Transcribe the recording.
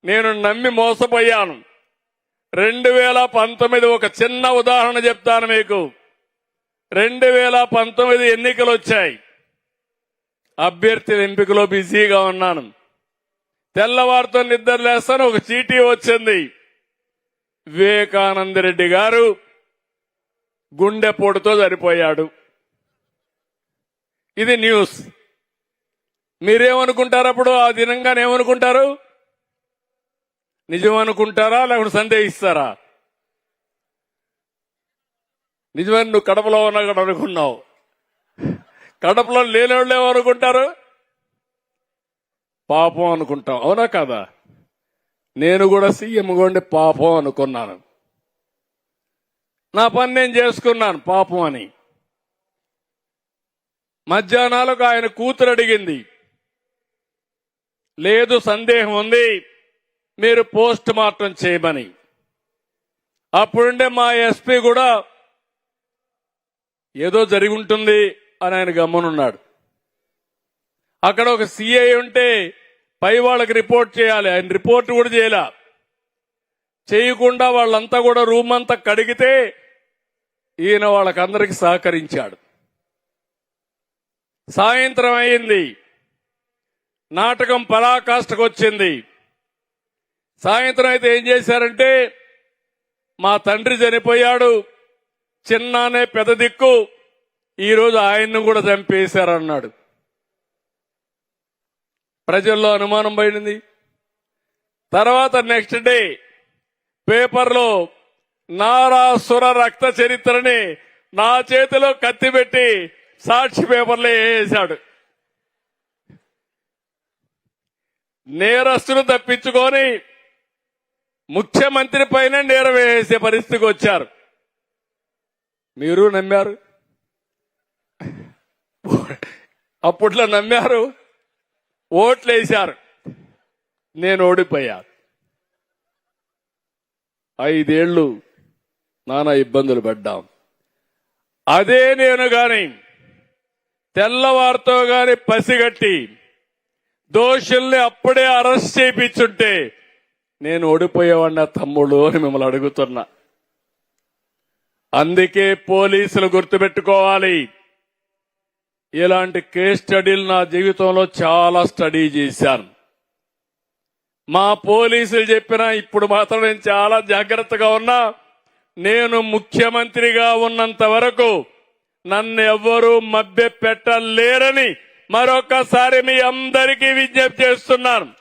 నేను నమ్మి మోసపోయాను. 2019 ఒక చిన్న ఉదాహరణ చెప్తాను మీకు. 2019 ఎన్నికలు వచ్చాయి. అభ్యర్థుల ఎంపికలో బిజీగా ఉన్నాను. తెల్లవారితో నిద్ర లేస్తాను, ఒక చీటీ వచ్చింది. వివేకానంద రెడ్డి గారు గుండెపోటుతో చనిపోయాడు. ఇది న్యూస్. మీరేమనుకుంటారు? అప్పుడు ఆ దినంగానే ఏమనుకుంటారు? నిజం అనుకుంటారా లేకపోతే సందేహిస్తారా? నిజమని నువ్వు కడపలో ఉన్నా కూడా అనుకున్నావు. కడపలో లేనివాళ్ళు ఏమనుకుంటారు? పాపం అనుకుంటాం. అవునా కాదా? నేను కూడా సీఎం కొండి పాపం అనుకున్నాను. నా పని నేను చేసుకున్నాను పాపం అని. మధ్యాహ్నాలకు ఆయన కూతురు అడిగింది, లేదు సందేహం ఉంది, మీరు పోస్ట్ మార్టం చేయమని. అప్పుడుండే మా ఎస్పీ కూడా ఏదో జరిగి ఉంటుంది అని ఆయన గమ్మునున్నాడు. అక్కడ ఒక సిఐ ఉంటే పై వాళ్ళకి రిపోర్ట్ చేయాలి. ఆయన రిపోర్ట్ కూడా చేయకుండా వాళ్ళంతా కూడా రూమ్ అంతా కడిగితే ఈయన వాళ్ళకందరికి సహకరించాడు. సాయంత్రం అయింది, నాటకం పరాకాష్ఠకు వచ్చింది. సాయంత్రం అయితే ఏం చేశారంటే, మా తండ్రి చనిపోయాడు, చిన్నానే పెద్ద దిక్కు, ఈరోజు ఆయన్ను కూడా చంపేశారన్నాడు. ప్రజల్లో అనుమానం పడింది. తర్వాత నెక్స్ట్ డే పేపర్లో నారాసుర రక్త చరిత్రని నా చేతిలో కత్తి పెట్టి సాక్షి పేపర్లో వేసాడు. నేరస్తులు తప్పించుకొని ముఖ్యమంత్రి పైన నేరం వేసే పరిస్థితికి వచ్చారు. మీరు నమ్మారు, అప్పట్లో నమ్మారు, ఓట్లు వేశారు. నేను ఓడిపోయా. 5 ఏళ్లు నానా ఇబ్బందులు పడ్డాం. అదే నేను గాని తెల్లవారితో గాని పసిగట్టి దోషుల్ని అప్పుడే అరెస్ట్ చేయించుంటే నేను ఓడిపోయేవాడిన తమ్ముడు అని మిమ్మల్ని అడుగుతున్నా. అందుకే పోలీసులు గుర్తుపెట్టుకోవాలి, ఇలాంటి కేస్ స్టడీలు నా జీవితంలో చాలా స్టడీ చేశాను. మా పోలీసులు చెప్పినా ఇప్పుడు మాత్రం నేను చాలా జాగ్రత్తగా ఉన్నా. నేను ముఖ్యమంత్రిగా ఉన్నంత వరకు నన్ను ఎవ్వరూ మభ్య పెట్టలేరని మరొకసారి మీ అందరికీ విజ్ఞప్తి చేస్తున్నాను.